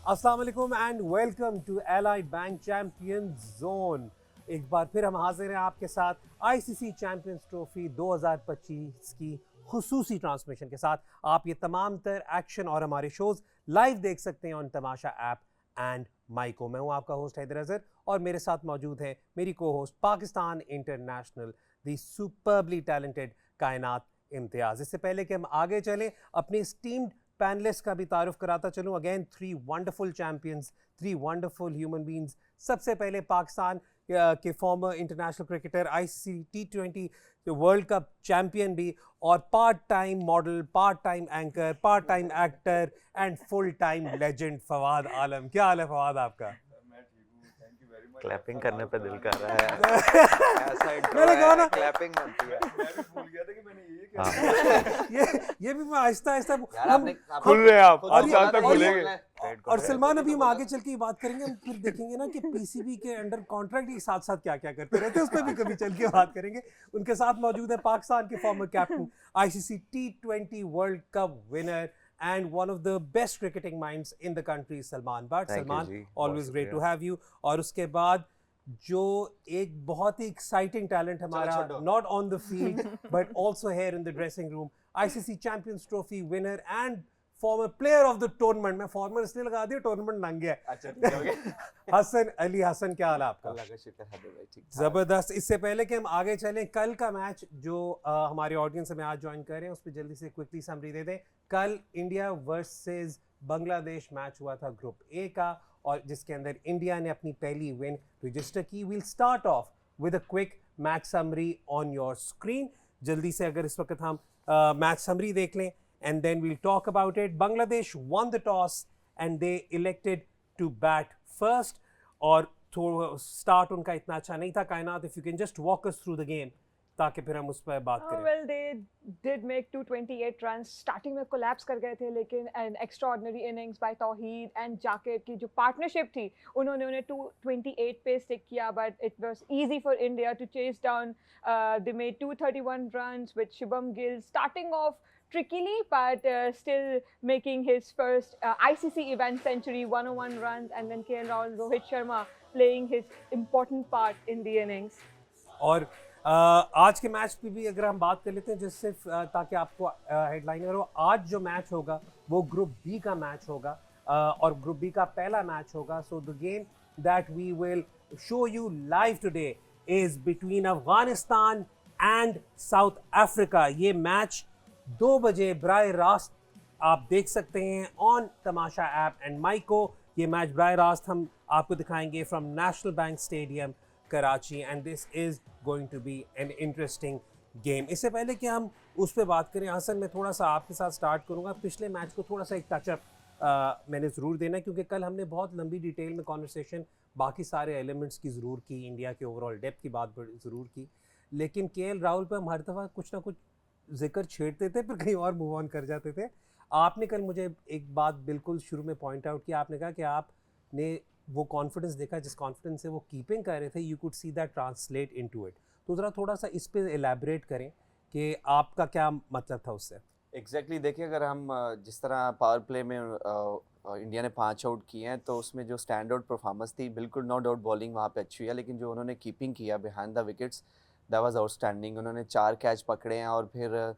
अस्सलाम वालेकुम and welcome to Allied Bank champions zone. एक बार फिर हम हाजिर हैं आपके साथ आईसीसी चैंपियंस ट्रॉफी 2025 की खुसूसी ट्रांसमिशन के साथ। आप ये तमाम तर एक्शन और हमारे शोज लाइव देख सकते हैं on Tamasha app and Myco. मैं हूं आपका होस्ट हैदर अजहर और मेरे साथ मौजूद है मेरी को होस्ट पाकिस्तान इंटरनेशनल दी सुपरबली टैलेंटेड कायनात इम्तियाज। इससे पहले कि हम आगे चलें, अपनी स्टीम्ड पैनलिस्ट का भी तारुफ कराता चलूं। Again three wonderful champions, three wonderful human beings. सबसे पहले पाकिस्तान के फॉर्मर इंटरनेशनल क्रिकेटर, आईसीसी टी20 वर्ल्ड कप चैंपियन भी, और part time model, part time anchor, part time actor and full time legend Fawad Alam. क्या हाल है फवाद आपका? क्लैपिंग करने पे दिल कर रहा है। ऐसा इंट्रो मैंने कहा है, ना, क्लैपिंग बनती है। मैं भी भूल गया था कि मैंने ये क्या ये भी मैं आहिस्ता आहिस्ता यार आपने खुल रहे हैं आप, और आज ये- साल तक और ये- खुलेंगे। और सलमान, अभी हम आगे चल के ये बात करेंगे, हम फिर देखेंगे ना कि पीसीबी के अंडर कॉन्ट्रैक्ट के साथ साथ क्या क्या करते रहते हैं, उस पर भी कभी चल के बात करेंगे। उनके साथ मौजूद है पाकिस्तान के फॉर्मर कैप्टन, आईसीसी टी20 world cup winner and one of the best cricketing minds in the country, Salman Butt. Thank you Salman, ji, always बहुत ग्रेट टू शुक्रिया। Have you. और उसके बाद जो एक बहुत ही एक्साइटिंग टैलेंट हमारा, छोड़ो। Not on the field but also here in the dressing room, ICC champions trophy winner and farmer player of the tournament. मैं फॉर्मर इसलिए लगा दिया, टूर्नामेंट लंघ गया। अच्छा ठीक हो गया। हसन अली हसन, क्या हाल है आपका? अल्लाह का शुक्र है भाई, ठीक ठाक। जबरदस्त। इससे पहले कि हम आगे चलें, कल का मैच जो हमारे ऑडियंस में आज ज्वाइन कर रहे हैं, उस पर जल्दी से क्विकली समरी दे दें। कल इंडिया वर्सेस बांग्लादेश मैच हुआ था ग्रुप ए का, और जिसके अंदर इंडिया ने अपनी पहली विन रजिस्टर की। We'll start off with a quick match summary on your screen. जल्दी से अगर इस वक्त हम मैच समरी देख लें and then we'll talk about it. Bangladesh won the toss and they elected to bat first. और स्टार्ट उनका इतना अच्छा नहीं था। कायनात, if you can just walk us through the game ताकि फिर हम उस पर बात करें। Well, they did make 228 runs. Starting में collapse कर गए थे, लेकिन an extraordinary innings by Tawheed and Jakib की जो partnership थी, उन्होंने उन्हें 228 पे stick किया, but it was easy for India to chase down. They made 231 runs with Shubham Gill starting off trickily, but still making his first ICC event century, 101 runs, and then KL Rahul, Rohit Sharma playing his important part in the innings. और आज के match पे भी अगर हम बात कर लेते हैं, जिससे ताकि आपको हेडलाइनर हो, आज जो मैच होगा वो ग्रुप बी का मैच होगा, और ग्रुप बी का पहला मैच होगा। So the game that we will show you live today is between Afghanistan and South Africa. ये मैच 2 बजे बराह रास्त आप देख सकते हैं on Tamasha app and Myco. ये मैच बराह रास्त हम आपको दिखाएंगे from National Bank Stadium Karachi, and this is going to be an interesting game. इससे पहले कि हम उस पर बात करें, हसन, मैं थोड़ा सा आपके साथ स्टार्ट करूंगा। पिछले मैच को थोड़ा सा एक टचअप मैंने ज़रूर देना, क्योंकि कल हमने बहुत लंबी डिटेल में कॉन्वर्सेशन बाकी सारे एलिमेंट्स की ज़रूर की, इंडिया के ओवरऑल डेप्थ की बात ज़रूर की, लेकिन केएल राहुल पर हम हर दफ़ा कुछ ना कुछ जिक्र छेड़ते थे, फिर कहीं और मूव ऑन कर जाते थे। आपने कल मुझे एक बात बिल्कुल शुरू में पॉइंट आउट किया। आपने कहा कि आपने वो कॉन्फिडेंस देखा जिस कॉन्फिडेंस से वो कीपिंग कर रहे थे, you could see that translate into it. तो ज़रा थोड़ा सा इस पे एलैबोरेट करें कि आपका क्या मतलब था उससे। एग्जैक्टली देखिए, अगर हम जिस तरह पावर प्ले में इंडिया ने 5 आउट किए हैं, तो उसमें जो स्टैंड आउट परफॉर्मेंस थी, बिल्कुल नो डाउट बॉलिंग वहाँ पे अच्छी है, लेकिन जो उन्होंने कीपिंग किया behind the wickets, that was outstanding. उन्होंने 4 कैच पकड़े हैं और फिर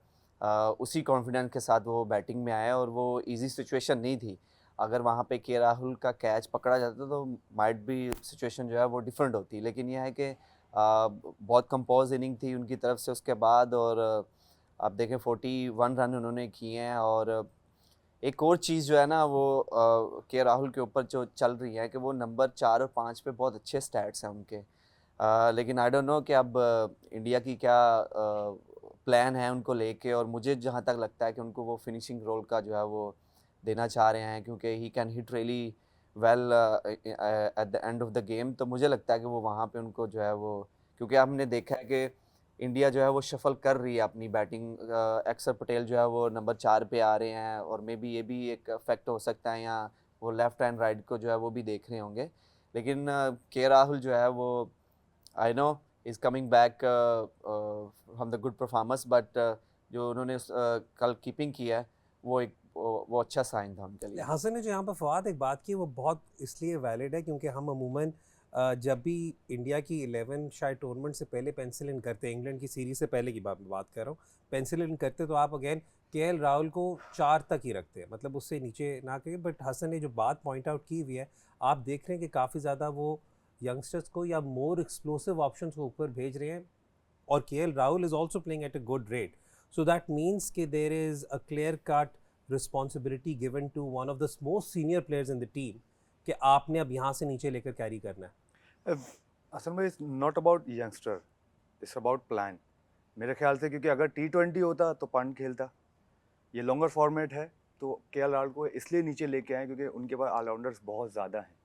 उसी कॉन्फिडेंस के साथ वो बैटिंग में आए, और वो ईजी सिचुएशन नहीं थी। अगर वहाँ पे के राहुल का कैच पकड़ा जाता तो माइट भी सिचुएशन जो है वो डिफरेंट होती, लेकिन यह है कि बहुत कंपोज इनिंग थी उनकी तरफ से उसके बाद। और आप देखें 41 रन उन्होंने किए हैं। और एक और चीज़ जो है ना, वो के राहुल के ऊपर जो चल रही है कि वो नंबर 4 और 5 पे बहुत अच्छे स्टैट्स हैं उनके। लेकिन आई डोंट नो कि अब इंडिया की क्या प्लान है उनको लेके, और मुझे जहाँ तक लगता है कि उनको वो फिनिशिंग रोल का जो है वो देना चाह रहे हैं, क्योंकि he can hit really well at the end of the game. तो मुझे लगता है कि वो वहाँ पे उनको जो है वो, क्योंकि हमने देखा है कि इंडिया जो है वो शफल कर रही है अपनी बैटिंग। अक्षर पटेल जो है वो नंबर 4 पे आ रहे हैं, और मे बी ये भी एक फैक्ट हो सकता है, या वो लेफ़्ट एंड राइट को जो है वो भी देख रहे होंगे। लेकिन के राहुल जो है वो, I know is coming back from the good performance, but जो उन्होंने कल कीपिंग की है वो एक वो अच्छा साइन था उनके लिए। हसन ने जो यहाँ पर फवाद एक बात की वो बहुत इसलिए वैलिड है क्योंकि हम अमूमन जब भी इंडिया की 11 शायद टूर्नामेंट से पहले पेंसिल इन करते हैं, इंग्लैंड की सीरीज से पहले की बात कर रहा हूँ, पेंसिल इन करते तो आप अगेन केएल राहुल को 4 तक ही रखते हैं, मतलब उससे नीचे ना करें। बट हसन ने जो बात पॉइंट आउट की हुई है, आप देख रहे हैं कि काफ़ी ज़्यादा वो यंगस्टर्स को या मोर एक्सप्लोसिव ऑप्शंस को ऊपर भेज रहे हैं, और KL Rahul is also playing at a good rate, so that means कि there is a clear cut responsibility given to one of the most senior players in the team कि आपने अब यहाँ से नीचे लेकर कैरी करना है। असल में it's not about youngster, it's about plan मेरे ख्याल से, क्योंकि अगर T20 होता तो पंत खेलता, ये लॉन्गर फॉर्मेट है तो केएल राहुल को इसलिए नीचे लेके आए क्योंकि उनके पास ऑलराउंडर्स बहुत ज़्यादा हैं।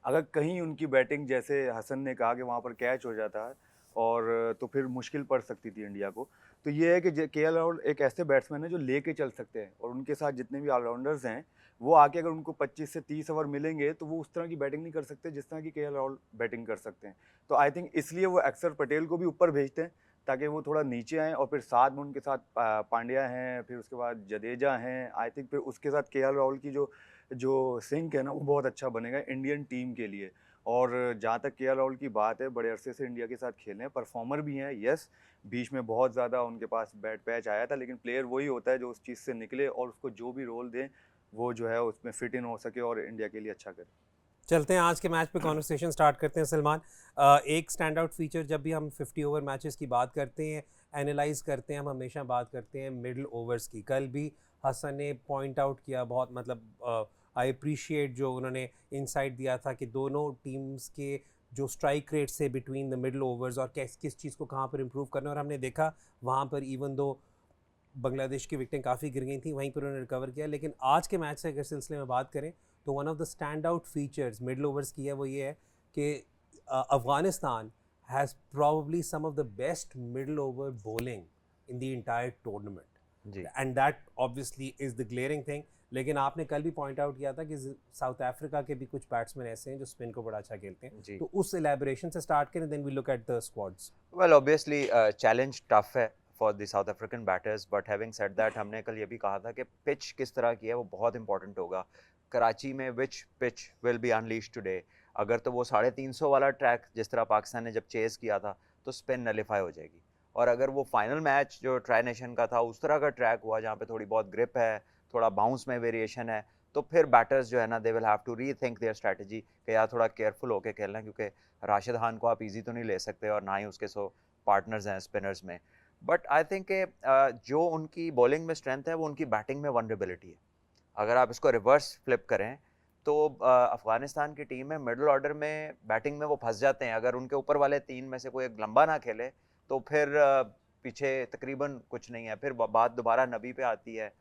अगर कहीं उनकी बैटिंग जैसे हसन ने कहा कि वहाँ पर कैच हो जाता है और तो फिर मुश्किल पड़ सकती थी इंडिया को। तो ये है कि केएल राहुल एक ऐसे बैट्समैन है जो लेके चल सकते हैं, और उनके साथ जितने भी ऑलराउंडर्स हैं वो आके अगर उनको 25 से 30 ओवर मिलेंगे तो वो उस तरह की बैटिंग नहीं कर सकते जिस तरह की केएल राहुल बैटिंग कर सकते हैं। तो आई थिंक इसलिए वो अक्षर पटेल को भी ऊपर भेजते हैं ताकि वो थोड़ा नीचे आएँ, और फिर साथ में उनके साथ पांड्या हैं, फिर उसके बाद जडेजा हैं। आई थिंक फिर उसके साथ केएल राहुल की जो सिंक है ना वो बहुत अच्छा बनेगा इंडियन टीम के लिए। और जहाँ तक केएल राहुल की बात है, बड़े अरसे से इंडिया के साथ खेले हैं, परफॉर्मर भी हैं, यस। बीच में बहुत ज़्यादा उनके पास बैड पैच आया था, लेकिन प्लेयर वही होता है जो उस चीज़ से निकले और उसको जो भी रोल दें वो जो है उसमें फिट इन हो सके और इंडिया के लिए अच्छा करे। चलते हैं आज के मैच पे कॉन्वर्सेशन स्टार्ट करते हैं सलमान। एक स्टैंड आउट फीचर जब भी हम 50 ओवर मैचेस की बात करते हैं, एनालाइज करते हैं, हम हमेशा बात करते हैं मिडिल ओवर्स की। कल भी हसन ने पॉइंट आउट किया बहुत, मतलब आई अप्रिशिएट जो उन्होंने इनसाइट दिया था कि दोनों टीम्स के जो स्ट्राइक रेट से बिटवीन द मिडिल ओवर्स और किस चीज़ को कहाँ पर इम्प्रूव करना है, और हमने देखा वहाँ पर इवन दो बांग्लादेश की विकेटें काफ़ी गिर गई थी वहीं पर उन्होंने रिकवर किया। लेकिन आज के मैच से अगर सिलसिले में बात करें तो one of the stand out features middle overs की है वो ये है कि Afghanistan has probably some of the best middle over bowling in the entire tournament, जी and that obviously is the glaring thing. लेकिन आपने कल भी पॉइंट आउट किया था कि साउथ अफ्रीका के भी कुछ बैट्समैन ऐसे हैं जो स्पिन को बड़ा अच्छा खेलते हैं, जी तो उस एलैबोरेशन से स्टार्ट करें, then we look at the squads. Well obviously challenge tough है for the South African batters, but having said that हमने कल ये भी कहा था कि पिच किस तरह की है वो बहुत इंपॉर्टेंट होगा। कराची में which pitch will be unleash today, अगर तो वो 350 वाला ट्रैक जिस तरह पाकिस्तान ने जब चेस किया था तो स्पिन नलीफाई हो जाएगी, और अगर वो फाइनल मैच जो ट्राई नेशन का था उस तरह का ट्रैक हुआ जहाँ पे थोड़ी बहुत ग्रिप है, थोड़ा बाउंस में वेरिएशन है, तो फिर बैटर्स जो है ना they will have to rethink their strategy कि यार थोड़ा केयरफुल होकर खेलना है, क्योंकि राशिद खान को आप इजी तो नहीं ले सकते और ना ही उसके पार्टनर्स हैं स्पिनर्स में। बट आई थिंक जो उनकी बॉलिंग में स्ट्रेंथ है वो उनकी बैटिंग में वनरेबिलिटी है। अगर आप इसको रिवर्स फ्लिप करें तो अफगानिस्तान की टीम में मिडिल ऑर्डर में बैटिंग में वो फंस जाते हैं, अगर उनके ऊपर वाले 3 में से कोई एक लंबा ना खेले तो फिर पीछे तकरीबन कुछ नहीं है। फिर बात दोबारा नबी पे आती है।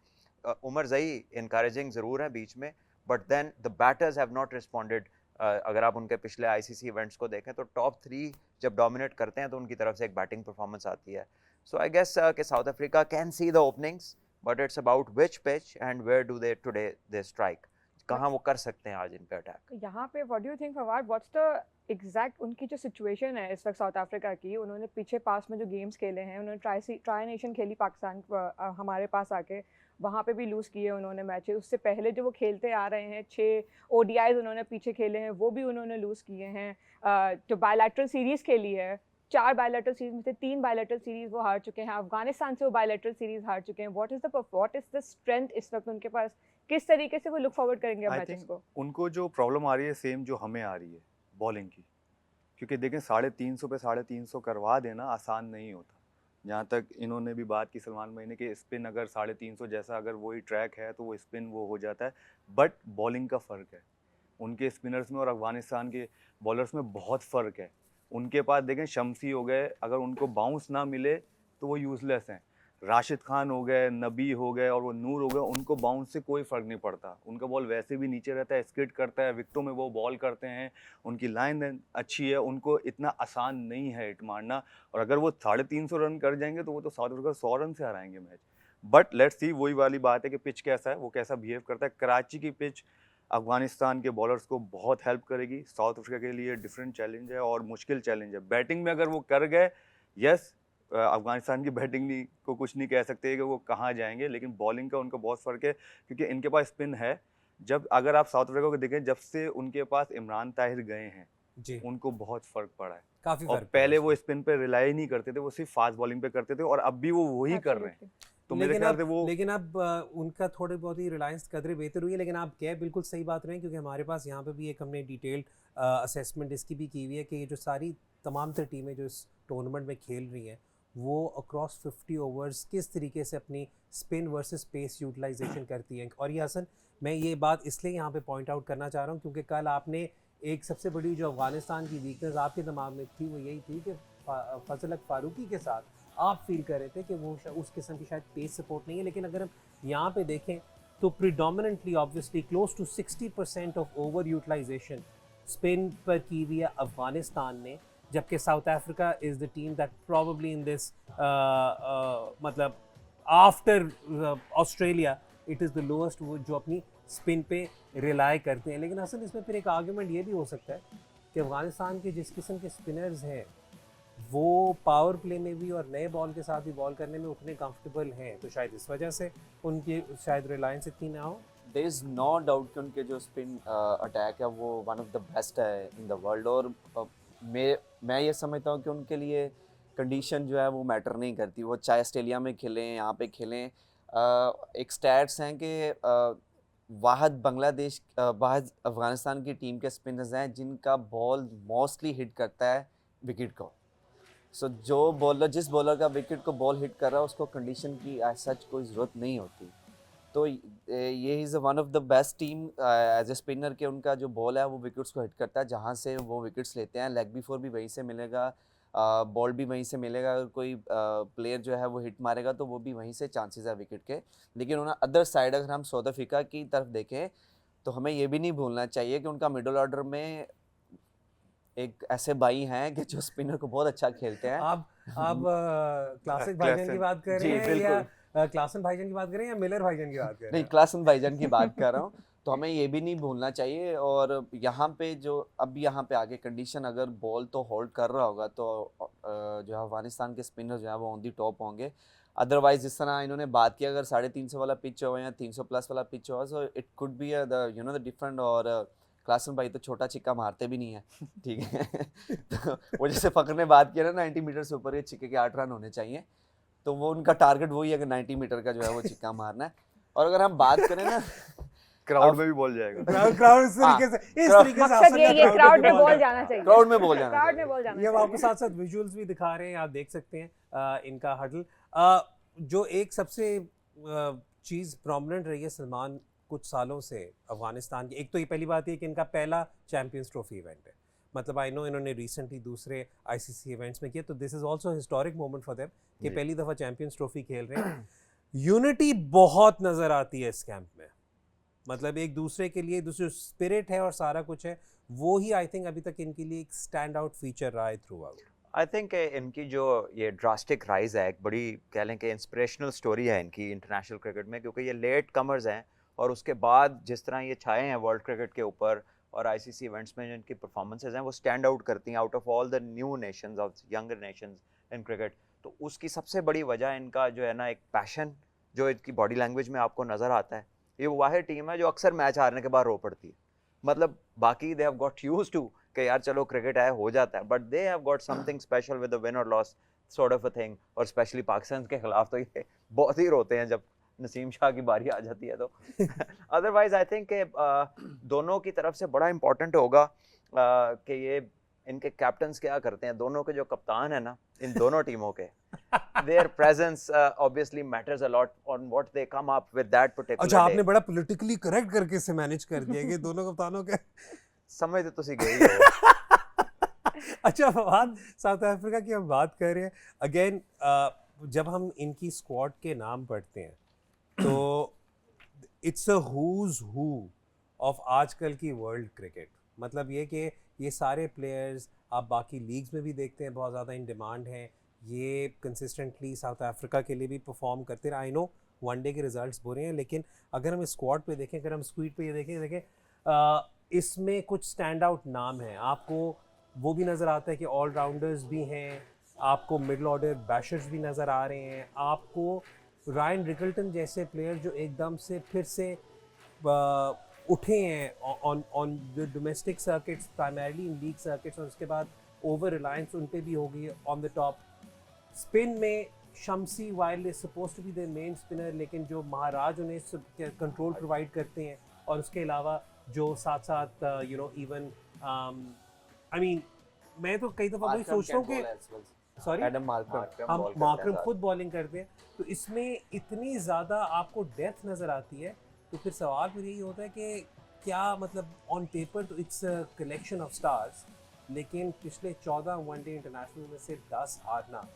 उमर ज़ई इनकरेजिंग ज़रूर है बीच में, but then the batters have not responded. अगर आप उनके पिछले आईसीसी इवेंट्स को देखें तो टॉप 3 जब डोमिनेट करते हैं तो उनकी तरफ से एक बैटिंग परफॉर्मेंस आती है। सो आई गेस कि South Africa can see the openings, but it's about which pitch and where do they today they strike, कहाँ वो कर सकते हैं आज इन पे अटैक। यहाँ पे what do you think Fawad, what's the exact उनकी जो सिचुएशन है इस वक्त साउथ अफ्रीका की? उन्होंने पीछे पास में जो गेम्स खेले हैं, उन्होंने ट्राई नेशन खेली पाकिस्तान हमारे पास आके, वहाँ पे भी लूज़ किए उन्होंने मैचेस। उससे पहले जो वो खेलते आ रहे हैं 6 ओडीआईज उन्होंने पीछे खेले हैं, वो भी उन्होंने लूज़ किए हैं। जो बायलैटरल सीरीज़ खेली है, 4 बायलैटरल सीरीज में से 3 बायलैटरल सीरीज वो हार चुके हैं। अफगानिस्तान से वो बायलैटरल सीरीज हार चुके हैं। व्हाट इज़ द स्ट्रेंथ इस वक्त उनके पास? किस तरीके से वो लुक फॉरवर्ड करेंगे अब आई मैचेस थिंक को? उनको जो प्रॉब्लम आ रही है सेम जो हमें आ रही है बॉलिंग की, क्योंकि देखें 350 पे 350 करवा देना आसान नहीं होता। जहाँ तक इन्होंने भी बात की सलमान भाई ने कि स्पिन अगर 350 जैसा अगर वही ट्रैक है तो वो स्पिन वो हो जाता है, बट बॉलिंग का फ़र्क है उनके स्पिनर्स में और अफगानिस्तान के बॉलर्स में बहुत फ़र्क है। उनके पास देखें शम्सी हो गए, अगर उनको बाउंस ना मिले तो वो यूज़लेस हैं। राशिद खान हो गए, नबी हो गए और वो नूर हो गए, उनको बाउंस से कोई फ़र्क नहीं पड़ता। उनका बॉल वैसे भी नीचे रहता है, स्किड करता है, विकेटों में वो बॉल करते हैं, उनकी लाइन अच्छी है, उनको इतना आसान नहीं है हिट मारना। और अगर वो 350 रन कर जाएंगे तो वो तो साउथ अफ्रीका 100 रन से हराएंगे मैच। बट लेट्स सी, वही वाली बात है कि पिच कैसा है, वो कैसा बिहेव करता है। कराची की पिच अफगानिस्तान के बॉलर्स को बहुत हेल्प करेगी। साउथ अफ्रीका के लिए डिफरेंट चैलेंज है और मुश्किल चैलेंज है। बैटिंग में अगर वो कर गए, यस अफगानिस्तान की बैटिंग नहीं को कुछ नहीं कह सकते कि वो कहाँ जाएंगे, लेकिन बॉलिंग का उनका बहुत फ़र्क है क्योंकि इनके पास स्पिन है। जब अगर आप साउथ अफ्रीका को देखें, जब से उनके पास इमरान ताहिर गए हैं जी, उनको बहुत फ़र्क पड़ा है। काफी और फर्क पड़ा पहले है वो स्पिन पे रिलाई नहीं करते थे, वो सिर्फ फास्ट बॉलिंग पे करते थे और अब भी वो वही कर रहे हैं। Absolutely. तो मेरे ख्याल से वो लेकिन अब उनका थोड़ी बहुत ही रिलायंस कदर बेहतर हुई है, लेकिन आप कह बिल्कुल सही बात रहे हैं क्योंकि हमारे पास यहाँ पे भी एक हमने डिटेल्ड असेसमेंट इसकी भी की हुई है कि ये जो सारी तमाम तर टीमें जो इस टूर्नामेंट में खेल रही हैं वो अक्रॉस 50 ओवर्स किस तरीके से अपनी स्पिन वर्सेस पेस यूटिलाइजेशन करती हैं। और ये हसन, मैं ये बात इसलिए यहाँ पे पॉइंट आउट करना चाह रहा हूँ क्योंकि कल आपने एक सबसे बड़ी जो अफगानिस्तान की वीकनेस आपके दिमाग में थी वो यही थी कि फजल हक फारूकी के साथ आप फील कर रहे थे कि वो उस किस्म की शायद पेस सपोर्ट नहीं है। लेकिन अगर हम यहाँ पे देखें तो predominantly obviously close to 60% of over utilization spin पर की हुई है अफगानिस्तान ने, जबकि South Africa is the team that probably in this मतलब after Australia it is the lowest वो जो अपनी स्पिन पे रिलाई करते हैं। लेकिन असल इसमें फिर एक आर्गूमेंट ये भी हो सकता है कि अफगानिस्तान के जिस किस्म के स्पिनर्स हैं वो पावर प्ले में भी और नए बॉल के साथ भी बॉल करने में उतने कंफर्टेबल हैं, तो शायद इस वजह से उनकी शायद रिलायंस इतनी ना हो। देयर इज़ नो डाउट कि उनके जो स्पिन अटैक है वो वन ऑफ द बेस्ट है इन द वर्ल्ड। और मैं ये समझता हूँ कि उनके लिए कंडीशन जो है वो मैटर नहीं करती, वो चाहे ऑस्ट्रेलिया में खेलें यहाँ पे खेलें। एक स्टैट्स हैं कि वाहद अफगानिस्तान की टीम के स्पिनर्स हैं जिनका बॉल मोस्टली हिट करता है विकेट को। सो जिस बॉलर का विकेट को बॉल हिट कर रहा है उसको कंडीशन की एज सच कोई ज़रूरत नहीं होती। तो ये is one of the best team as a spinner के उनका जो बॉल है वो विकेट्स को हिट करता है, जहाँ से वो विकेट्स लेते हैं। लेग बिफोर भी वहीं से मिलेगा, बॉल भी वहीं से मिलेगा। अगर कोई प्लेयर जो है वो हिट मारेगा तो वो भी वहीं से चांसेस है विकेट के। लेकिन उन्हें अदर साइड अगर हम साउथ अफ्रीका की तरफ देखें तो हमें ये भी नहीं भूलना चाहिए कि उनका मिडल ऑर्डर में एक ऐसे भाई हैं कि जो स्पिनर को बहुत अच्छा खेलते हैं। आप क्लासिक भाईजान की बात कर जी, रहे हैं या बिल्कुल। क्लासन भाईजान की बात कर रहे हैं या मिलर भाईजान की बात कर रहे नहीं, हैं? क्लासन भाईजान की बात कर रहा हूँ। तो हमें ये भी नहीं भूलना चाहिए। और यहाँ पे यहाँ पे आगे कंडीशन अगर बॉल तो होल्ड कर रहा होगा तो जो है अफगानिस्तान के स्पिनर जो है वो ऑन दी टॉप होंगे। अदरवाइज जिस तरह इन्होंने बात किया, अगर 350 वाला पिच हो या 300 प्लस वाला पिच हो, so it could be the different. और क्लासन भाई तो छोटा छिक्का मारते भी नहीं है, ठीक है। तो वो जैसे फ़खर ने बात किया ना 90 मीटर से ऊपर ये छिक्के के 8 रन होने चाहिए, तो वो उनका टारगेट वही है कि 90 मीटर का जो है वो छिक्का मारना है। और अगर हम बात करें ना क्राउड में भी बॉल जाएगा। क्राउड इस तरीके से मकसद ये क्राउड में बॉल जाना चाहिए, क्राउड में बॉल जाना क्राउड चाहिए। में बॉल जाना ये हम चाहिए। आपको साथ साथ विजुअल्स भी दिखा रहे हैं, आप देख सकते हैं इनका हडल। जो एक सबसे चीज़ प्रोमिनेंट रही है सलमान कुछ सालों से अफगानिस्तान की, एक तो ये पहली बात है कि इनका पहला चैंपियंस ट्रॉफी इवेंट है। मतलब आई नो इन्होंने रिसेंटली दूसरे आईसीसी इवेंट्स में किया, तो this is also historic moment for them कि पहली दफ़ा चैंपियंस ट्रॉफी खेल रहे हैं। यूनिटी बहुत नज़र आती है इस कैंप में, मतलब एक दूसरे के लिए दूसरे स्पिरिट है और सारा कुछ है, वो ही आई थिंक अभी तक इनके लिए एक स्टैंड आउट फीचर रहा है थ्रू आउट। आई थिंक इनकी जो ये ड्रास्टिक राइज है, एक बड़ी कह लें कि इंस्पिरेशनल स्टोरी है इनकी इंटरनेशनल क्रिकेट में, क्योंकि ये लेट कमर्स हैं और उसके बाद जिस तरह ये छाए हैं वर्ल्ड क्रिकेट के ऊपर और आईसीसी इवेंट्स में जो इनकी परफॉर्मेंसेज हैं वो स्टैंड आउट करती हैं out of all the new Nations of younger Nations in cricket. तो उसकी सबसे बड़ी वजह इनका जो है ना एक पैशन जो इनकी बॉडी लैंग्वेज में आपको नज़र आता है। ये वो वाहिद टीम है जो अक्सर मैच हारने के बाद रो पड़ती है। मतलब बाकी they have got used to कि यार चलो क्रिकेट है हो जाता है, but they have got something special with the win और loss sort of a thing. और स्पेशली पाकिस्तान के खिलाफ तो ये बहुत ही रोते हैं जब नसीम शाह की बारी आ जाती है तो। अदरवाइज आई थिंक दोनों की तरफ से बड़ा इंपॉर्टेंट होगा कि ये इनके कैप्टन्स क्या करते हैं, दोनों के जो कप्तान है ना इन दोनों टीमों के, their presence obviously matters a lot on what they come up with that particular अच्छा, आपने day. बड़ा पॉलिटिकली करेक्ट करके इसे मैनेज कर दिया कि दोनों कप्तानों के समझ तो तुसी गई हो। अच्छा फवाद, साउथ अफ्रीका की हम बात कर रहे हैं अगेन। जब हम इनकी स्क्वाड के नाम पढ़ते हैं तो it's a who's who of आजकल की वर्ल्ड क्रिकेट। मतलब ये कि ये सारे प्लेयर्स आप बाकी लीग्स में भी देखते हैं बहुत ज़्यादा इन डिमांड हैं, ये कंसिस्टेंटली साउथ अफ्रीका के लिए भी परफॉर्म करते रहे। आई नो वनडे के रिजल्ट्स बुरे हैं, लेकिन अगर हम स्क्वाड पे देखें, अगर हम स्क्वीड पे ये देखें इसमें कुछ स्टैंड आउट नाम हैं। आपको वो भी नज़र आता है कि ऑलराउंडर्स भी हैं आपको मिडल ऑर्डर बैशर्स भी नज़र आ रहे हैं, आपको रायन रिकल्टन जैसे प्लेयर जो एकदम से फिर से उठे हैं on the domestic circuits, primarily in league circuits, और उसके बाद ओवर रिलायंस उन पे भी हो गई ऑन द टॉप। स्पिन में Shamsi while is supposed to be the main spinner, लेकिन जो महाराज उन्हें कंट्रोल प्रोवाइड करते हैं, और उसके अलावा जो साथ साथ इवन आई मीन मैं तो कई दफ़ा वही सोचता हूँ कि सॉरी एडम मार्करम हम मार्करम खुद बॉलिंग करते हैं, तो इसमें इतनी ज़्यादा आपको डेप्थ नज़र आती है, तो फिर सवाल फिर यही होता है कि क्या मतलब ऑन पेपर तो it's a collection of stars, लेकिन पिछले 14 वनडे इंटरनेशनल में से 10 हारना,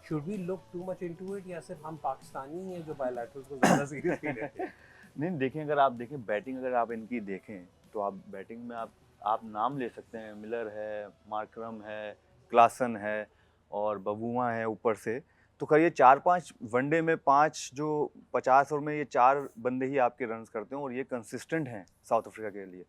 should we look too much into it, या सिर्फ हम पाकिस्तानी ही हैं जो बायलैटरल्स को ज़्यादा सीरियसली लेते हैं? नहीं देखें, अगर आप देखें बैटिंग, अगर आप इनकी देखें तो आप बैटिंग में आप नाम ले सकते हैं, मिलर है, मार्करम है, क्लासन है और बबुआ है ऊपर से। तो करिए 4-5 वनडे में 5 जो 50 ओवर में ये 4 बंदे ही आपके रन्स करते हैं, और ये कंसिस्टेंट हैं साउथ अफ्रीका के लिए।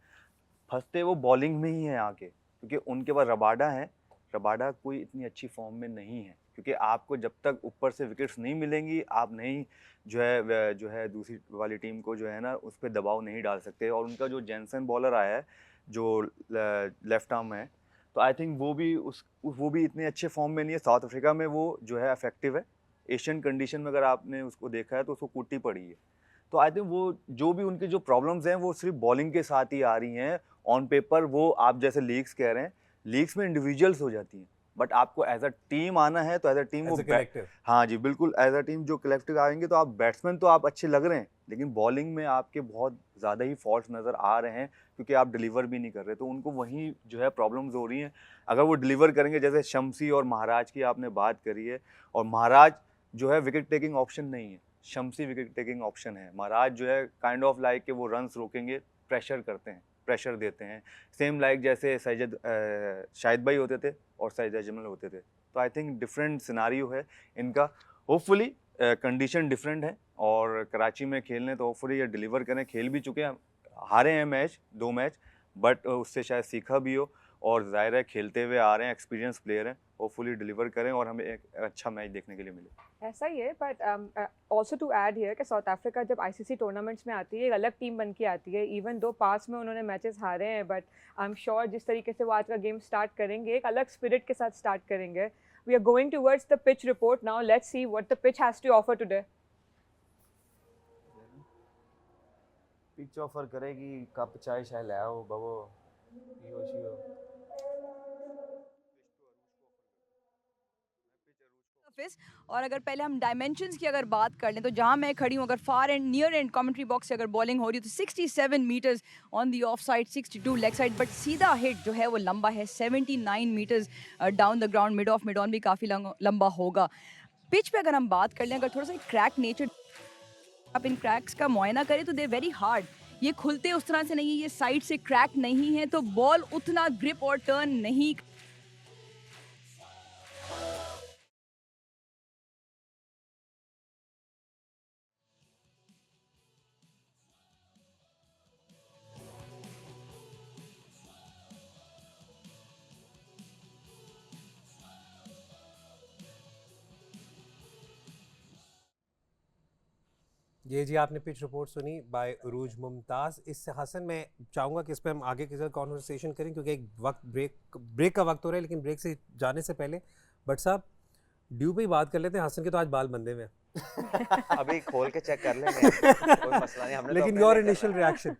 फंसते वो बॉलिंग में ही हैं आके, क्योंकि उनके पास रबाडा है। रबाडा कोई इतनी अच्छी फॉर्म में नहीं है, क्योंकि आपको जब तक ऊपर से विकेट्स नहीं मिलेंगी आप नहीं जो है दूसरी वाली टीम को जो है ना उस पर दबाव नहीं डाल सकते। और उनका जो जेनसन बॉलर आया है जो लेफ्ट आर्म है, तो आई थिंक वो भी इतने अच्छे फॉर्म में नहीं है। साउथ अफ्रीका में वो जो है इफेक्टिव है। एशियन कंडीशन में अगर आपने उसको देखा है तो उसको कुट्टी पड़ी है। तो आई थिंक वो जो भी उनकी जो प्रॉब्लम्स हैं वो सिर्फ बॉलिंग के साथ ही आ रही हैं। ऑन पेपर वो आप जैसे लीग्स कह रहे हैं, लीग्स में इंडिविजुअल्स हो जाती हैं, बट आपको एज अ टीम आना है तो एज अ टीम वो कलेक्टिव, हाँ जी बिल्कुल, एज अ टीम जो कलेक्टिव आएंगे तो आप बैट्समैन तो आप अच्छे लग रहे हैं, लेकिन बॉलिंग में आपके बहुत ज़्यादा ही फॉल्ट्स नज़र आ रहे हैं, क्योंकि आप डिलीवर भी नहीं कर रहे। तो उनको वहीं जो है प्रॉब्लम्स हो रही हैं। अगर वो डिलीवर करेंगे, जैसे शम्सी और महाराज की आपने बात करी है, और महाराज जो है विकेट टेकिंग ऑप्शन नहीं है, शम्सी विकेट टेकिंग ऑप्शन है। महाराज जो है काइंड ऑफ लाइक कि वो रन्स रोकेंगे, प्रेशर करते हैं, प्रेशर देते हैं, सेम लाइक जैसे शाहिद भाई होते थे और सैयद अजमल होते थे। तो आई थिंक डिफरेंट सिनारियो है इनका। होपफुली कंडीशन डिफरेंट है, और कराची में खेलने तो होपफुली ये डिलीवर करें। खेल भी चुके हैं, हारे हैं मैच 2 मैच, बट उससे शायद सीखा भी हो, और ज़ाहिर है खेलते हुए आ रहे हैं, एक्सपीरियंस प्लेयर हैं। होपफुली डिलीवर करें और हमें एक अच्छा मैच देखने के लिए मिले। ऐसा ही है, but also to add here कि साउथ अफ्रीका जब आईसीसी टूर्नामेंट्स में आती है एक अलग टीम बन के आती है। इवन दो पास में उन्होंने मैचेस हारे हैं, बट आई एम श्योर जिस तरीके से वो आज का गेम स्टार्ट करेंगे एक अलग स्पिरिट के साथ स्टार्ट करेंगे। We are going towards the pitch report now, let's see what the pitch has to offer today. Pitch offer करेगी, कप चाय शाय ले आओ बबो, पियो शियो। और अगर पहले हम डायमेंशंस की अगर बात कर लें तो जहां मैं खड़ी हूं, अगर far end near end commentary box से अगर बॉलिंग हो रही है तो 67 meters on the off side, 62 leg side, but सीधा हिट जो है वो लंबा है 79 meters down the ground. Mid off mid on भी काफ़ी लंबा होगा। पिच पे अगर हम बात कर लें, अगर थोड़ा सा क्रैक नेचर, आप इन क्रैक्स का मुआयना करें तो दे वेरी हार्ड, ये खुलते उस तरह से नहीं है, ये साइड से क्रैक नहीं है, तो बॉल उतना ग्रिप और टर्न नहीं। ये जी आपने पिच रिपोर्ट सुनी बाय उरूज मुमताज़। इससे हसन मैं चाहूँगा कि इस पर हम आगे की कॉन्वर्सेशन करें, क्योंकि एक वक्त ब्रेक का वक्त हो रहा है, लेकिन ब्रेक से जाने से पहले बट साहब ड्यू पे ही बात कर लेते हैं। हसन के तो आज बाल बंधे हुए हैं अभी खोल के चेक कर लेंगे, कोई मसला नहीं। हमने लेकिन तो योर अपने लिए इनिशियल करना है। रिएक्शन?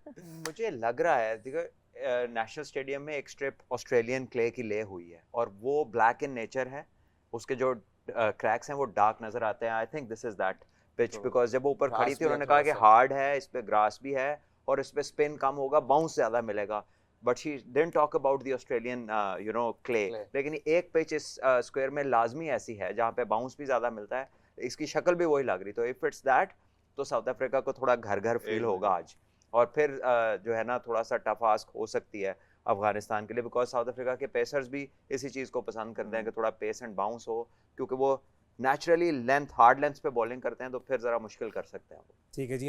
मुझे लग रहा है, देखो नेशनल स्टेडियम में एक स्ट्रिप ऑस्ट्रेलियन क्ले की ले हुई है, और वो ब्लैक इन नेचर है, उसके जो क्रैक्स हैं वो डार्क नजर आते हैं। I think this is that pitch, तो बिकॉज जब वो ऊपर grass खड़ी थी भी है उन्होंने कहा कि थोड़ा सा। हार्ड है, इस पे ग्रास भी है और इस पे स्पिन कम होगा, बाउंस ज़्यादा मिलेगा, but she didn't talk about the Australian clay. Clay। लेकिन एक पिच इस स्क्वायर में लाजमी ऐसी है जहाँ पे बाउंस भी ज़्यादा मिलता है, इसकी शक्ल भी वही लग रही। तो इफ इट्स दैट तो साउथ अफ्रीका को थोड़ा घर घर फील होगा आज, और फिर जो है ना थोड़ा सा टफ आस्क हो सकती है अफगानिस्तान के लिए, बिकॉज साउथ अफ्रीका के पेसर्स भी इसी चीज़ को पसंद करते हैं कि थोड़ा पेस एंड बाउंस हो, क्योंकि वो नेचुरली हार्ड लेंथ पे बॉलिंग करते हैं, तो फिर ज़रा मुश्किल कर सकते हैं वो। ठीक है जी,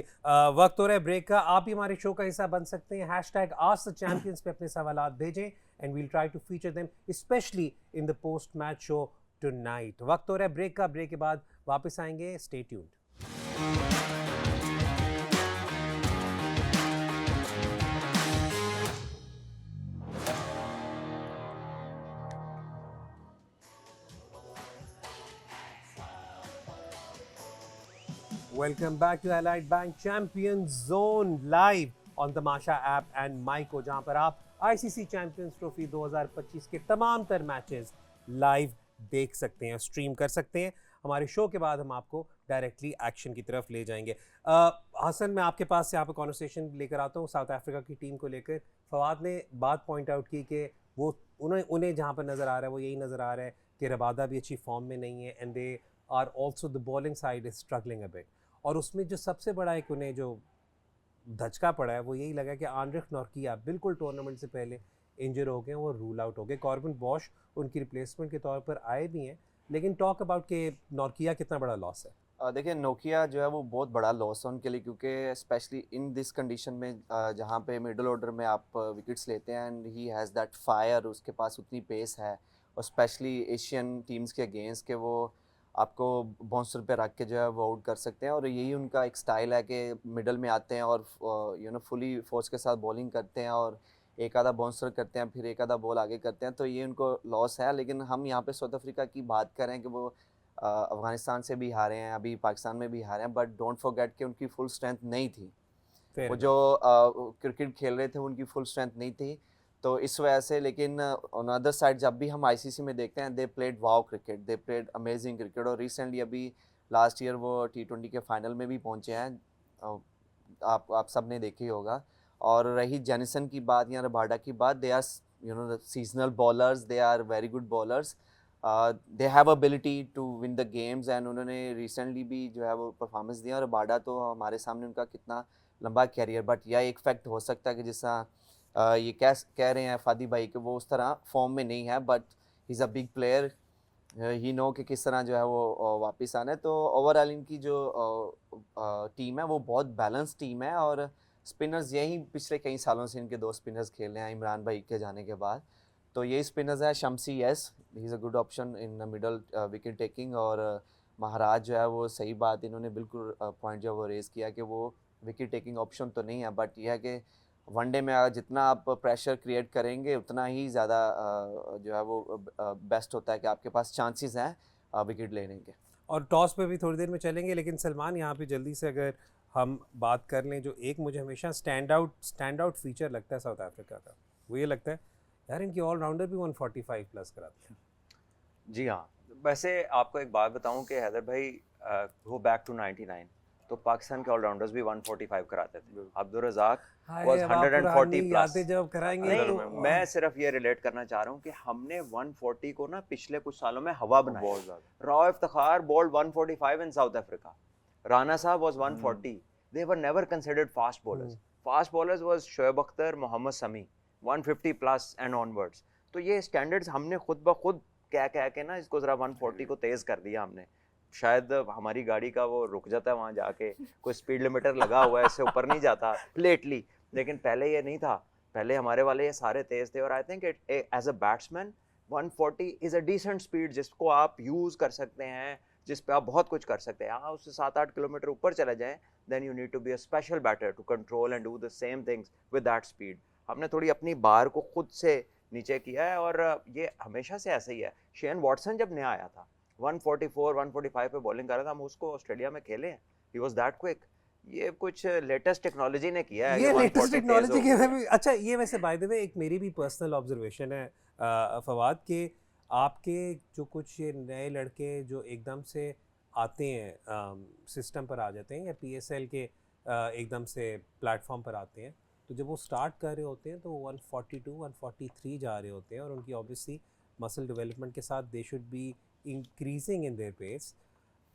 वक्त हो रहा है ब्रेक का। आप भी हमारे शो का हिस्सा बन सकते हैं। #AskTheChampions पे अपने सवालात भेजें and we'll try to feature them specially in the post match show tonight. वक्त हो रहा है ब्रेक का, ब्रेक के बाद वापस आएंगे, stay tuned. Welcome back to Allied Bank Champions Zone live on Tamasha app and Myco, जहां पर आप ICC चैंपियंस ट्रॉफी 2025 के तमाम तर मैचेस लाइव देख सकते हैं, स्ट्रीम कर सकते हैं। हमारे शो के बाद हम आपको डायरेक्टली एक्शन की तरफ ले जाएंगे। हसन, मैं आपके पास से यहाँ पे कॉन्वर्सेशन लेकर आता हूँ साउथ अफ्रीका की टीम को लेकर। फवाद ने बात पॉइंट आउट की कि वो उन्हें जहाँ पर नज़र आ रहा है वो यही नज़र आ रहा है कि रबादा भी अच्छी फॉर्म में नहीं है, and they are also the bowling side is struggling a bit. और उसमें जो सबसे बड़ा एक उन्हें जो धचका पड़ा है वो यही लगा कि आंड्रिख नॉर्किया बिल्कुल टूर्नामेंट से पहले इंजर हो गए, वो रूल आउट हो गए। कॉर्बिन बॉश उनकी रिप्लेसमेंट के तौर पर आए भी हैं, लेकिन टॉक अबाउट के नॉर्किया कितना बड़ा लॉस है। देखिए, नोकिया जो है वो बहुत बड़ा लॉस है उनके लिए, क्योंकि स्पेशली इन दिस कंडीशन में जहाँ पे मिडल ऑर्डर में आप विकेट्स लेते हैं and he has that fire, उसके पास उतनी पेस है, और स्पेशली एशियन टीम्स के अगेंस्ट के वो आपको बाउंसर पे रख के जो है वो आउट कर सकते हैं। और यही उनका एक स्टाइल है कि मिडल में आते हैं और फुली फोर्स के साथ बॉलिंग करते हैं और एक आधा बाउंसर करते हैं, फिर एक आधा बॉल आगे करते हैं, तो ये उनको लॉस है। लेकिन हम यहाँ पे साउथ अफ्रीका की बात करें कि वो अफ़गानिस्तान से भी हारे हैं, अभी पाकिस्तान में भी हारे हैं, बट डोंट फॉरगेट कि उनकी फुल स्ट्रेंथ नहीं थी। वो जो क्रिकेट खेल रहे थे उनकी फुल स्ट्रेंथ नहीं थी, तो इस वजह से। लेकिन ऑन अदर साइड जब भी हम आईसीसी में देखते हैं, they played wow cricket, they played amazing cricket. और रिसेंटली अभी लास्ट ईयर वो T20 के फाइनल में भी पहुंचे हैं, आप सब ने देखी होगा। और रही जेनिसन की बात या रबाडा की बात, they are seasonal bowlers, they are very good bowlers, they have ability to win the games, and उन्होंने रिसेंटली भी जो है वो परफॉर्मेंस दिया। और रबाडा तो हमारे सामने उनका कितना लंबा कैरियर, बट यह एक फैक्ट हो सकता है कि जिस ये कह रहे हैं फादी भाई कि वो उस तरह फॉर्म में नहीं है, but he is a big player, he know कि किस तरह जो है वो वापस आना है। तो ओवरऑल इनकी जो टीम है वो बहुत बैलेंस टीम है, और स्पिनर्स यही पिछले कई सालों से इनके दो स्पिनर्स खेल रहे हैं इमरान भाई के जाने के बाद। तो यही स्पिनर्स है, Shamsi yes he is a good option in middle wicket taking, और महाराज जो है वो सही बात इन्होंने बिल्कुल पॉइंट जो वो रेज़ किया कि वो विकेट टेकिंग ऑप्शन तो नहीं है, बट यह है कि वनडे में जितना आप प्रेशर क्रिएट करेंगे उतना ही ज़्यादा जो है वो बेस्ट होता है कि आपके पास चांसेस हैं विकेट लेने के। और टॉस पे भी थोड़ी देर में चलेंगे, लेकिन सलमान यहाँ पे जल्दी से अगर हम बात कर लें, जो एक मुझे हमेशा स्टैंड आउट फीचर लगता है साउथ अफ्रीका का, वो ये लगता है यार इनकी ऑलराउंडर भी 145 प्लस कराते हैं। जी हाँ, वैसे आपको एक बात बताऊं कि हैदर भाई गो बैक टू 99, तो पाकिस्तान के ऑलराउंडर्स भी 145 कराते थे। Abdul Razzaq was 140 plus. जब कराएंगे नहीं, तो मैं सिर्फ ये रिलेट करना चाह रहा हूँ कि हमने 140 को ना पिछले कुछ सालों में हवा बनाई। बहुत ज़्यादा। Rao Iftikhar bowled 145 in South Africa. Rana Saab was 140. They were never considered fast bowlers. Fast bowlers was Shoaib Akhtar, Mohammad Sami, 150 plus and onwards. तो ये स्टैंडर्ड्स हमने खुद ब खुद कह के ना इसको ज़रा 140 को तेज़ कर दिया हमने। शायद हमारी गाड़ी का वो रुक जाता है वहाँ जाके, कोई स्पीड लिमिटर लगा हुआ है, इससे ऊपर नहीं जाता लेटली, लेकिन पहले ये नहीं था। पहले हमारे वाले ये सारे तेज़ थे, और I think as a batsman 140 is a decent speed जिसको आप यूज़ कर सकते हैं, जिस पे आप बहुत कुछ कर सकते हैं। हाँ, उससे 7-8 किलोमीटर ऊपर चले जाएं, then you need to be a special batter to control and do the same things with that speed. हमने थोड़ी अपनी बार को खुद से नीचे किया है, और ये हमेशा से ऐसा ही है। शेन वॉटसन जब नया आया था 144-145 पे बॉलिंग कर रहा था, हम उसको ऑस्ट्रेलिया में खेले हैं, ही वाज दैट क्विक। ये कुछ लेटेस्ट टेक्नोलॉजी ने किया है, ये लेटेस्ट 140 टेक्नोलॉजी तेज हो के गया। भी अच्छा। ये वैसे बाय द वे एक मेरी भी पर्सनल ऑब्जर्वेशन है फवाद, के आपके जो कुछ ये नए लड़के जो एकदम से आते हैं सिस्टम पर आ जाते हैं, या PSL के एकदम से प्लेटफॉर्म पर आते हैं, तो जब वो स्टार्ट कर रहे होते हैं तो 142-143 जा रहे होते हैं, और उनकी ऑब्वियसली मसल डेवलपमेंट के साथ they should be increasing in their pace.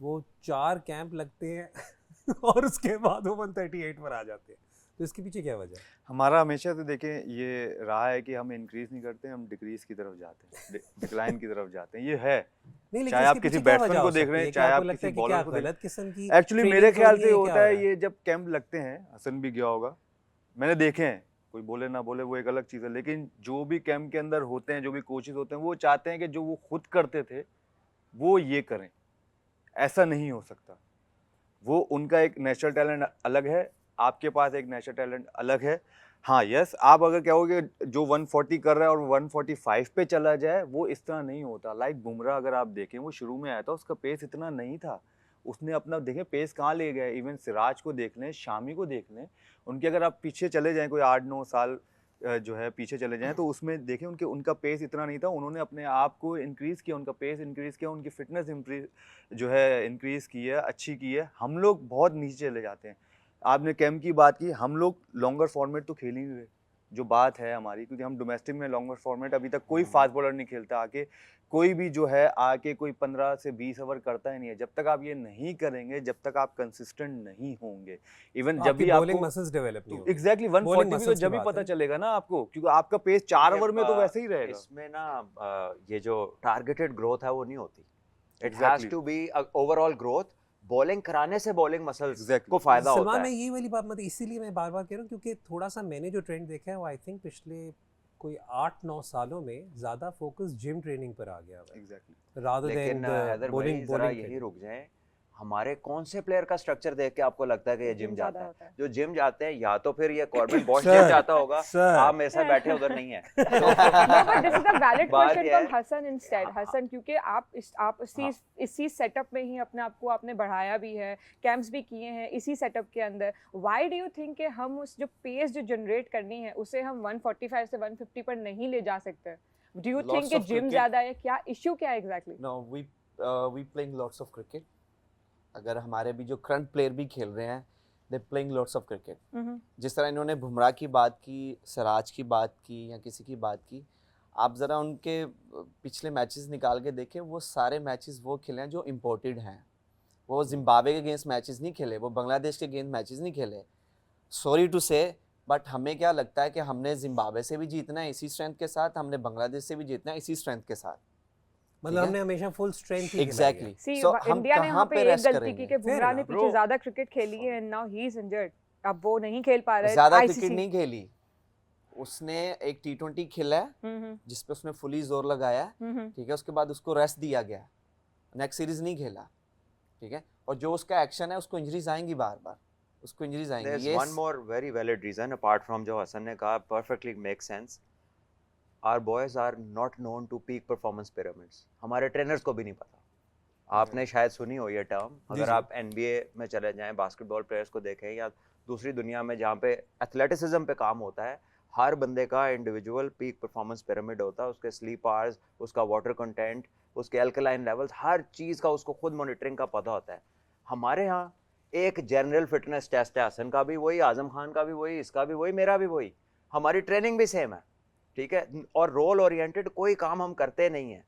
वो 4 कैंप लगते हैं और उसके बाद वो 138 पर आ जाते हैं, तो इसके पीछे क्या वजह है? हमारा हमेशा से देखें ये रहा है कि हम इंक्रीज नहीं करते, हम डिक्रीज की तरफ जाते हैं, डिक्लाइन की तरफ जाते हैं। ये है, नहीं, लेकिन चाहे इसके आप किसी पीछे क्या बैट्समैन वजह को हो देख सकती रहे है? हैं, क्या चाहे आपको आप लगता किसी है कि बॉलर क्या को देख। गलत किस्म की एक्चुअली मेरे ट्रेनिंग ख्याल हो से रही है, होता क्या हो है रहा है? ये जब कैंप लगते हैं, हसन भी गया होगा, मैंने देखे हैं, कोई बोले ना बोले वो एक अलग चीज़ है, लेकिन जो भी कैंप के अंदर होते हैं, जो भी कोचेज होते हैं, वो चाहते हैं कि जो वो खुद करते थे वो ये करें, ऐसा नहीं हो सकता। वो उनका एक नेचुरल टैलेंट अलग है, आपके पास एक नेचुरल टैलेंट अलग है। हाँ यस, आप अगर कहोगे जो 140 कर रहा है और 145 पे चला जाए, वो इस तरह नहीं होता। लाइक बुमराह अगर आप देखें, वो शुरू में आया था, उसका पेस इतना नहीं था, उसने अपना देखें पेस कहाँ ले गया। इवन सिराज को देख लें, शामी को देख लें, उनके अगर आप पीछे चले जाएं कोई 8-9 साल जो है पीछे चले जाएं, तो उसमें देखें उनका पेस इतना नहीं था। उन्होंने अपने आप को इंक्रीज़ किया, उनका पेस इंक्रीज़ किया, उनकी फिटनेस जो है इंक्रीज़ की है, अच्छी की है। हम लोग बहुत नीचे चले जाते हैं। आपने कैम की बात की, हम लोग लॉन्गर फॉर्मेट तो खेल ही नहीं रहे, जो बात है हमारी, क्योंकि हम डोमेस्टिक में लॉन्गर फॉर्मेट अभी तक कोई फास्ट बॉलर नहीं खेलता आके, कोई भी जो है आके कोई 15 से 20 ओवर करता ही नहीं है। जब तक आप ये नहीं करेंगे, जब तक आप कंसिस्टेंट नहीं होंगे, इवन जब भी बॉलिंग आपको मसल्स डेवलप नहीं होंगे। एग्जैक्टली 140 भी तो muscles की जब ही बात पता है। चलेगा ना आपको, क्योंकि आपका पेस 4 ओवर में तो वैसे ही रहेगा। इसमें ना ये जो टारगेटेड ग्रोथ है वो नहीं होती। It has Exactly. To be overall growth. Bowling कराने से बॉलिंग मसल्स Exactly. को फायदा होता सलमान, है। मैं ये वाली बात मतलब इसीलिए मैं बार बार कह रहा हूँ, क्योंकि थोड़ा सा मैंने जो ट्रेंड देखा है वो आई थिंक पिछले कोई 8-9 सालों में ज़्यादा फोकस जिम ट्रेनिंग पर आ गया है एग्जैक्टली। rather लेकिन than the हैदर भाई bowling जरा bowling यही training। रुक जाएं, हमारे कौन से प्लेयर का स्ट्रक्चर देख के आपको लगता है कि ये जिम जाता है? जो जिम जाते हैं या तो फिर ये कॉर्बन बॉश जिम Sir, जाता होगा, sir। आप मेरे साथ बैठे उधर नहीं है। No, but this is a valid बात question ये है- from Hassan instead. Hassan, क्योंकि आप इसी सेटअप में ही अपने आप को आपने बढ़ाया भी है, कैंप्स भी किए हैं इसी सेटअप के अंदर। Why do you think कि हम उस जो पेस जो जनरेट करनी है उसे हम 145 से 150 पर नहीं ले जा सकते? Do you Lots think कि of जिम cricket- ज्यादा है? क्या इश्यू क्या है exactly? No, we playing lots of cricket. अगर हमारे भी जो करंट प्लेयर भी खेल रहे हैं, they playing lots of cricket. जिस तरह इन्होंने बुमराह की बात की, सिराज की बात की या किसी की बात की, आप ज़रा उनके पिछले मैचेस निकाल के देखें, वो सारे मैचेस वो खेले हैं जो इम्पोर्टेड हैं। वो जिम्बाब्वे के अगेंस्ट मैचेस नहीं खेले, वो बांग्लादेश के अगेंस्ट मैचेस नहीं खेले। सॉरी टू से, बट हमें क्या लगता है कि हमने जिम्बाब्वे से भी जीतना है इसी स्ट्रेंथ के साथ, हमने बांग्लादेश से भी जीतना है इसी स्ट्रेंथ के साथ। मतलब है? हमने हमेशा फुल स्ट्रेंथ ही खिलाई है। एग्जैक्टली। See, सो हम इंडिया ने कहाँ वहाँ पे पे एक रेस्ट गलती करेंगे? की कि बुमराह ने enough, पीछे ज्यादा क्रिकेट खेली है and now he is injured. अब वो नहीं खेल पा रहा है ज़्यादा ICC। क्रिकेट नहीं खेली उसने, एक T20 खेला है जिसपे उसने फुली जोर लगाया है, ठीक है, उसके बाद उसको रेस्ट दिया गया, नेक्स्ट सीरीज नहीं खेला, ठीक है, और जो उसका एक्शन है उसको इंजरीज आएंगी, बार बार उसको इंजरीज आएंगी। There's ये one more very valid reason apart from जो हसन ने कहा, perfectly makes sense. Our boys are not known to peak performance pyramids. हमारे ट्रेनर्स को भी नहीं पता। आपने शायद सुनी हो ये टर्म। अगर आप NBA में चले जाएं, बास्केटबॉल प्लेयर्स को देखें या दूसरी दुनिया में जहाँ पे एथलेटिसिज्म पे काम होता है, हर बंदे का इंडिविजुअल पीक परफॉर्मेंस पिरामिड होता है। उसके स्लीप आवर्स, उसका वाटर कंटेंट, उसके अल्कलाइन लेवल्स, हर चीज़ का उसको खुद मॉनिटरिंग का पता होता है। हमारे यहाँ एक जनरल फिटनेस टेस्ट है, हसन का भी वही, आजम खान का भी वही, इसका भी वही, मेरा भी वही, हमारी ट्रेनिंग भी सेम है, ठीक है, और रोल ओरिएंटेड कोई काम हम करते नहीं हैं।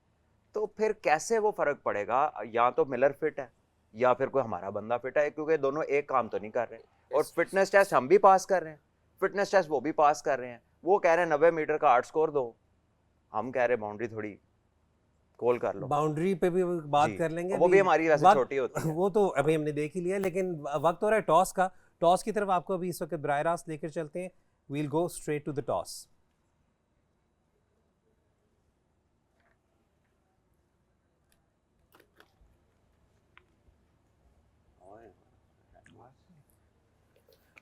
तो फिर कैसे वो फ़र्क पड़ेगा? या तो मिलर फिट है या फिर कोई हमारा बंदा फिट है, क्योंकि दोनों एक काम तो नहीं कर रहे। और फिटनेस टेस्ट हम भी पास कर रहे हैं, फिटनेस टेस्ट वो भी पास कर रहे हैं। वो कह रहे हैं 90 मीटर का 8 स्कोर दो, हम कह रहे बाउंड्री थोड़ी कॉल कर लो। बाउंड्री पे भी बात जी, कर लेंगे, वो भी हमारी वैसे वक्त- छोटी होती है। वो तो अभी हमने देख ही लिया, लेकिन वक्त हो रहा है टॉस का। टॉस की तरफ आपको अभी इस वक्त बराह रास्त लेकर चलते हैं। We'll go straight to the toss.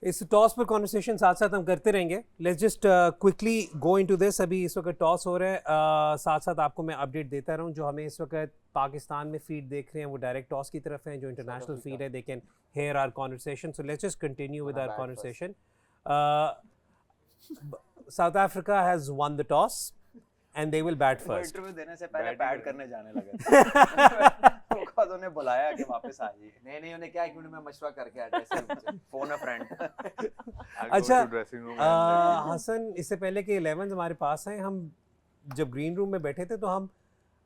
इस टॉस पर कॉन्वर्सेशन साथ साथ हम करते रहेंगे। Let's just quickly go into this. अभी इस वक्त टॉस हो रहा है, साथ साथ आपको मैं अपडेट देता रहूं। जो हमें इस वक्त पाकिस्तान में फीड देख रहे हैं वो डायरेक्ट टॉस की तरफ हैं, जो इंटरनेशनल फीड है they can hear our conversation. So let's just continue with our conversation. South Africa has won the toss and they will bat first. Interview देने से पहले पैड करने जाने लगे। वो उन्हें बुलाया कि वापस आ जाइए। नहीं उन्हें क्या है कि मैं मशवरा करके आया ड्रेसिंग फोन अ फ्रेंड। अच्छा हसन, इससे पहले कि 11 हमारे पास हैं, हम जब ग्रीन रूम में बैठे थे तो हम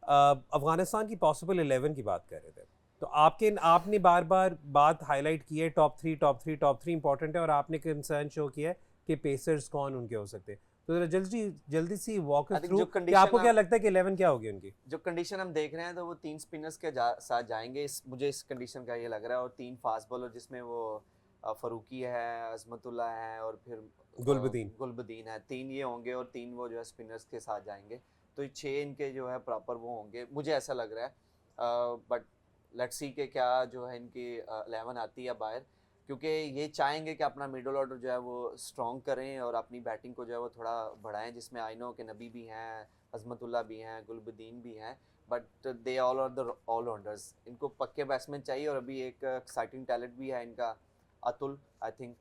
अफगानिस्तान की पॉसिबल 11 की बात कर रहे थे। तो आपने बार बार बात हाईलाइट की है टॉप थ्री इंपॉर्टेंट है, और आपने कंसर्न शो किया है कि पेसर्स कौन उनके हो सकते हैं। तो जल्दी सी वॉक थ्रू कि आपको क्या लगता है कि 11 क्या होगी उनकी? जो कंडीशन हम देख रहे हैं तो वो 3 स्पिनर्स के साथ जाएंगे, मुझे इस कंडीशन का ये लग रहा है, और 3 फास्ट बॉलर जिसमें वो फरूकी है, अजमतुल्ला है और फिर गुलबदीन है। 3 ये होंगे और 3 वो जो है स्पिनर्स के साथ जाएंगे। तो 6 इनके जो है प्रॉपर वो होंगे, मुझे ऐसा लग रहा है। बट लेट्स सी के क्या जो है इनकी 11 आती है बाहर, क्योंकि ये चाहेंगे कि अपना मिडल ऑर्डर जो है वो स्ट्रॉन्ग करें और अपनी बैटिंग को जो है वो थोड़ा बढ़ाएं, जिसमें आई नो के नबी भी हैं, अजमतुल्ला भी हैं, गुलबदीन भी हैं, but they all are the allrounders. इनको पक्के बैट्समैन चाहिए और अभी एक एक्साइटिंग टैलेंट भी है इनका, अतुल आई थिंक।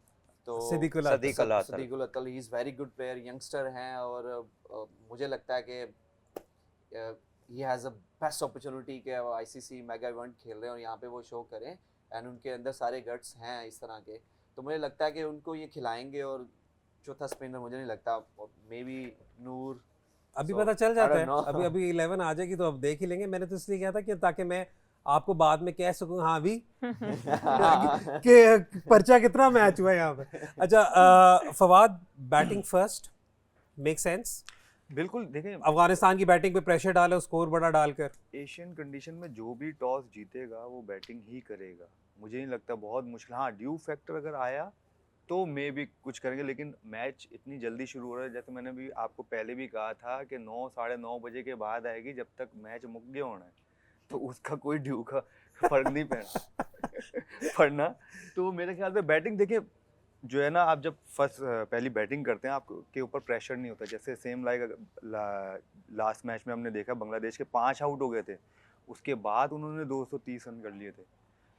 तो सिद्दीकुल अतल। सदीकुल अतल, he is very good player, youngster हैं और मुझे लगता है कि he has a best opportunity के वो आईसीसी मेगा इवेंट खेल रहे हैं और यहाँ पे वो शो करें, एंड उनके अंदर सारे गट्स हैं इस तरह के, तो मुझे लगता है कि उनको ये खिलाएंगे। और चौथा स्पिनर मुझे नहीं लगता, मे बी नूर, अभी So, पता चल I जाता don't है, know. अभी 11 आ जाएगी तो अब देख ही लेंगे। मैंने तो इसलिए किया था कि ताकि मैं आपको बाद में कह सकूं हाँ भी कि पर्चा कितना मैच हुआ है यहाँ पे। अच्छा Fawad, batting first make sense, बिल्कुल देखें, अफगानिस्तान की बैटिंग पे प्रेशर डाले, स्कोर बड़ा डालकर। एशियन कंडीशन में जो भी टॉस जीतेगा वो बैटिंग ही करेगा, मुझे नहीं लगता बहुत मुश्किल। हाँ, ड्यू फैक्टर अगर आया तो मे भी कुछ करेंगे, लेकिन मैच इतनी जल्दी शुरू हो रहा है, जैसे मैंने भी आपको पहले भी कहा था कि 9 साढ़े 9 बजे के बाद आएगी, जब तक मैच मुक गया होना है, तो उसका कोई ड्यू का फर्क नहीं पड़ना। तो मेरे ख्याल से बैटिंग देखिए, जो है ना, आप जब पहली बैटिंग करते हैं आपके ऊपर प्रेशर नहीं होता। जैसे सेम लाइक लास्ट मैच में हमने देखा बांग्लादेश के 5 आउट हो गए थे, उसके बाद उन्होंने 230 रन कर लिए थे।